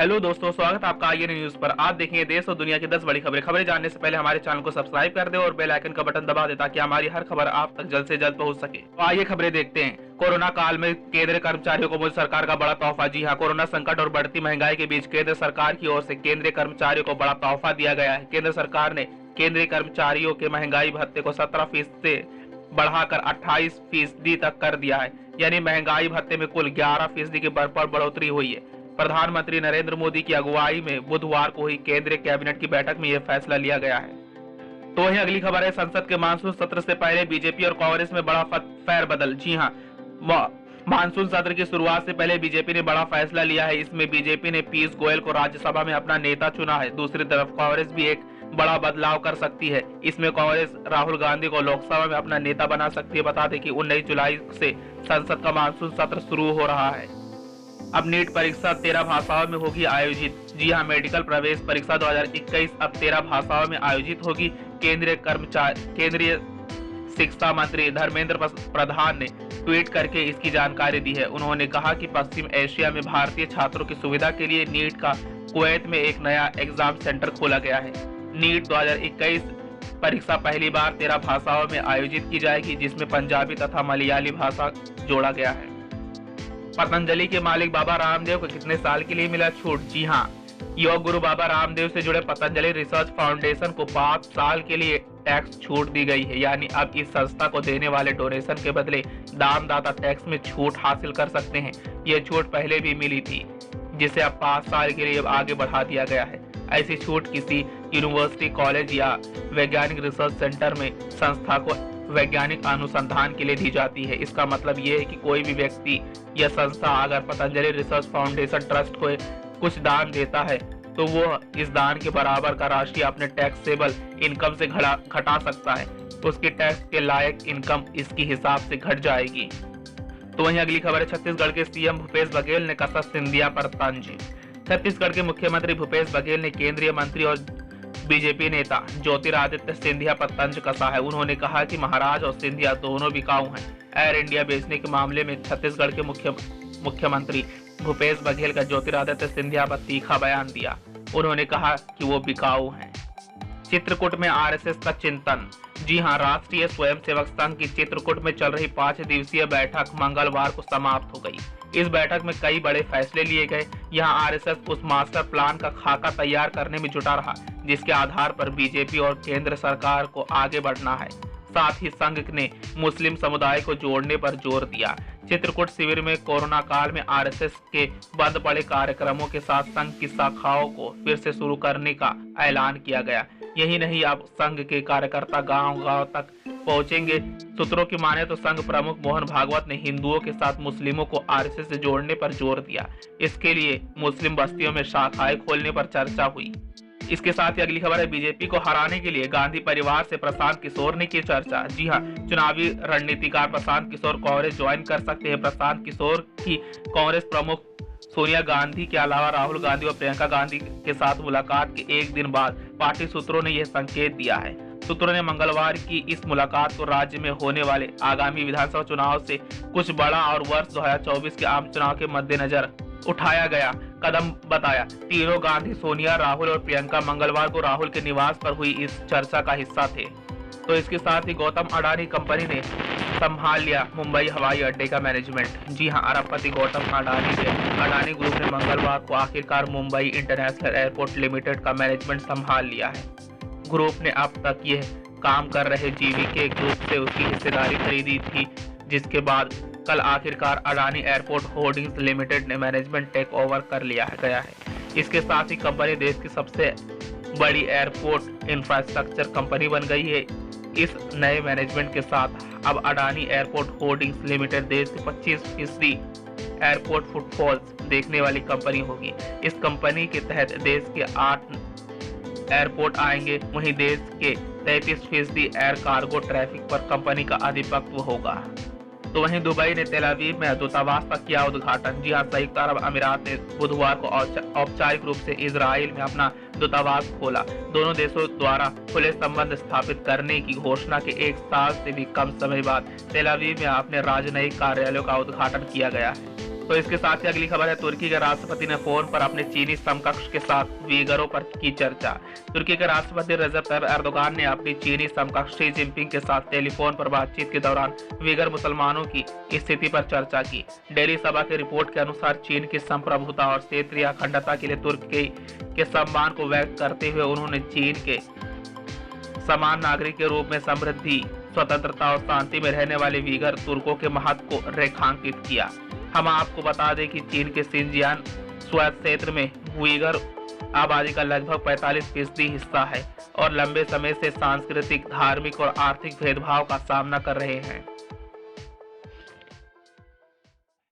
Hello दोस्तों, स्वागत है आपका आईएन न्यूज पर। आप देखेंगे देश और दुनिया की 10 बड़ी खबरें जानने से पहले हमारे चैनल को सब्सक्राइब कर दे और बेल आइकन का बटन दबा दे ताकि हमारी हर खबर आप तक जल्द से जल्द पहुंच सके। तो आइए खबरें देखते हैं। कोरोना काल में केंद्रीय कर्मचारियों को मोदी सरकार का बड़ा तोहफा। जी हां, कोरोना संकट और बढ़ती महंगाई के बीच केंद्र सरकार की ओर से केंद्रीय कर्मचारियों को बड़ा तोहफा दिया गया है। केंद्र सरकार ने केंद्रीय कर्मचारियों के महंगाई भत्ते को 17% से बढ़ाकर 28% तक कर दिया है। यानी महंगाई भत्ते में कुल 11% की बढ़ोतरी हुई है। प्रधानमंत्री नरेंद्र मोदी की अगुवाई में बुधवार को हुई केंद्रीय कैबिनेट की बैठक में यह फैसला लिया गया है। तो वहीं अगली खबर है, संसद के मानसून सत्र से पहले बीजेपी और कांग्रेस में बड़ा फेरबदल। जी हां, मानसून सत्र की शुरुआत से पहले बीजेपी ने बड़ा फैसला लिया है। इसमें बीजेपी ने पीयूष गोयल को राज्यसभा में अपना नेता चुना है। दूसरी तरफ कांग्रेस भी एक बड़ा बदलाव कर सकती है। इसमें कांग्रेस राहुल गांधी को लोकसभा में अपना नेता बना सकती है। बता दें कि 19 जुलाई से संसद का मानसून सत्र शुरू हो रहा है। अब नीट परीक्षा 13 भाषाओं में होगी आयोजित। जी हां, मेडिकल प्रवेश परीक्षा 2021 अब 13 भाषाओं में आयोजित होगी। केंद्रीय शिक्षा मंत्री धर्मेंद्र प्रधान ने ट्वीट करके इसकी जानकारी दी है। उन्होंने कहा कि पश्चिम एशिया में भारतीय छात्रों की सुविधा के लिए नीट का कुवैत में एक नया एग्जाम सेंटर खोला गया है। नीट 2021 परीक्षा पहली बार 13 भाषाओं में आयोजित की जाएगी, जिसमें पंजाबी तथा मलयाली भाषा जोड़ा गया है। पतंजलि के मालिक बाबा रामदेव को कितने साल के लिए मिला छूट? जी हां, योग गुरु बाबा रामदेव से जुड़े पतंजलि रिसर्च फाउंडेशन को 5 साल के लिए टैक्स छूट दी गई है। यानी अब इस संस्था को देने वाले डोनेशन के बदले दानदाता टैक्स में छूट हासिल कर सकते हैं। यह छूट पहले भी मिली थी, जिसे अब 5 साल के लिए आगे बढ़ा दिया गया है। ऐसी छूट किसी यूनिवर्सिटी, कॉलेज या वैज्ञानिक रिसर्च सेंटर में संस्था को वैज्ञानिक अनुसंधान के लिए दी जाती है। इसका मतलब ये है कि कोई भी व्यक्ति या संस्था अगर पतंजलि रिसर्च फाउंडेशन ट्रस्ट को कुछ दान देता है तो वो इस दान के बराबर का राशि अपने टैक्सेबल इनकम से घटा सकता है। उसकी टैक्स के लायक इनकम इसके हिसाब से घट जाएगी। तो वहीं अगली खबर है, छत्तीसगढ़ के सीएम भूपेश बघेल ने कसा सिंधिया पर तंज। छत्तीसगढ़ के मुख्यमंत्री भूपेश बघेल ने केंद्रीय मंत्री और बीजेपी नेता ज्योतिरादित्य सिंधिया पर तंज कसा है। उन्होंने कहा कि महाराज और सिंधिया दोनों बिकाऊ हैं। एयर इंडिया बेचने के मामले में छत्तीसगढ़ के मुख्यमंत्री भूपेश बघेल का ज्योतिरादित्य सिंधिया पर तीखा बयान दिया। उन्होंने कहा कि वो बिकाऊ हैं। चित्रकूट में आरएसएस का चिंतन। जी हां, राष्ट्रीय स्वयंसेवक संघ की चित्रकूट में चल रही 5 दिवसीय बैठक मंगलवार को समाप्त हो गई। इस बैठक में कई बड़े फैसले लिए गए। यहां आरएसएस उस मास्टर प्लान का खाका तैयार करने में जुटा रहा, जिसके आधार पर बीजेपी और केंद्र सरकार को आगे बढ़ना है। साथ ही संघ ने मुस्लिम समुदाय को जोड़ने पर जोर दिया। चित्रकूट शिविर में कोरोना काल में आरएसएस के बंद पड़े कार्यक्रमों के साथ संघ की शाखाओं को फिर से शुरू करने का ऐलान किया गया। यही नहीं, अब संघ के कार्यकर्ता गांव-गांव तक पहुंचेंगे। सूत्रों की माने तो संघ प्रमुख मोहन भागवत ने हिंदुओं के साथ मुस्लिमों को आरएसएस से जोड़ने पर जोर दिया। इसके लिए मुस्लिम बस्तियों में शाखाएं खोलने पर चर्चा हुई। इसके साथ ही अगली खबर है, बीजेपी को हराने के लिए गांधी परिवार से प्रशांत किशोर ने की चर्चा। जी हां, चुनावी रणनीतिकार प्रशांत किशोर कांग्रेस ज्वाइन कर सकते हैं। प्रशांत किशोर की कांग्रेस प्रमुख सोनिया गांधी के अलावा राहुल गांधी और प्रियंका गांधी के साथ मुलाकात के एक दिन बाद पार्टी सूत्रों ने यह संकेत दिया है। सूत्रों ने मंगलवार की इस मुलाकात को राज्य में होने वाले आगामी विधानसभा चुनाव से कुछ बड़ा और वर्ष 2024 के आम चुनाव के मद्देनजर उठाया गया कदम बताया। तीनों गांधी, सोनिया, राहुल और प्रियंका मंगलवार को राहुल के निवास पर हुई इस चर्चा का हिस्सा थे। तो इसके साथ ही गौतम अडानी कंपनी ने संभाल लिया मुंबई हवाई अड्डे का मैनेजमेंट। जी हां, अरबपति गौतम अडानी ने अडानी ग्रुप ने मंगलवार को आखिरकार मुंबई इंटरनेशनल एयरपोर्ट लिमिटेड का मैनेजमेंट संभाल लिया है। ग्रुप ने अब तक यह काम कर रहे जीवीके ग्रुप से उसकी हिस्सेदारी खरीदी थी, जिसके बाद कल आखिरकार अडानी एयरपोर्ट होल्डिंग्स लिमिटेड ने मैनेजमेंट टेक ओवर कर लिया गया है। इसके साथ ही कंपनी देश की सबसे बड़ी एयरपोर्ट इंफ्रास्ट्रक्चर कंपनी बन गई है। इस नए मैनेजमेंट के साथ अब अडानी एयरपोर्ट होल्डिंग्स लिमिटेड देश की 25% एयरपोर्ट फुटफॉल्स देखने वाली कंपनी होगी। इस कंपनी के तहत देश के 8 एयरपोर्ट आएंगे। वहीं देश के 33% एयर कार्गो ट्रैफिक पर कंपनी का आधिपत्य होगा। तो वहीं दुबई ने तेल अवीव में दूतावास का किया उद्घाटन। जी हां, संयुक्त अरब अमीरात ने बुधवार को औपचारिक रूप से इजराइल में अपना दूतावास खोला। दोनों देशों द्वारा खुले संबंध स्थापित करने की घोषणा के 1 साल से भी कम समय बाद तेल अवीव में अपने राजनयिक कार्यालयों का उद्घाटन किया गया है। तो इसके साथ ही अगली खबर है, तुर्की के राष्ट्रपति ने फोन पर अपने चीनी समकक्ष के साथ वीगरों पर की चर्चा। तुर्की के राष्ट्रपति रजब तैयब एर्दोगान ने अपनी चीनी समकक्ष शी जिनपिंग के साथ टेलीफोन पर बातचीत के दौरान वीगर मुसलमानों की स्थिति पर चर्चा की। डेली सभा की रिपोर्ट के अनुसार चीन की संप्रभुता और क्षेत्रीय अखंडता के लिए तुर्की के सम्मान को व्यक्त करते हुए उन्होंने चीन के समान नागरिक के रूप में समृद्धि, स्वतंत्रता और शांति में रहने वाले वीगर तुर्कों के महत्व को रेखांकित किया। हम आपको बता दें कि चीन के शिनजियांग स्वायत्त क्षेत्र में वीगर आबादी का लगभग 45% हिस्सा है और लंबे समय से सांस्कृतिक, धार्मिक और आर्थिक भेदभाव का सामना कर रहे हैं।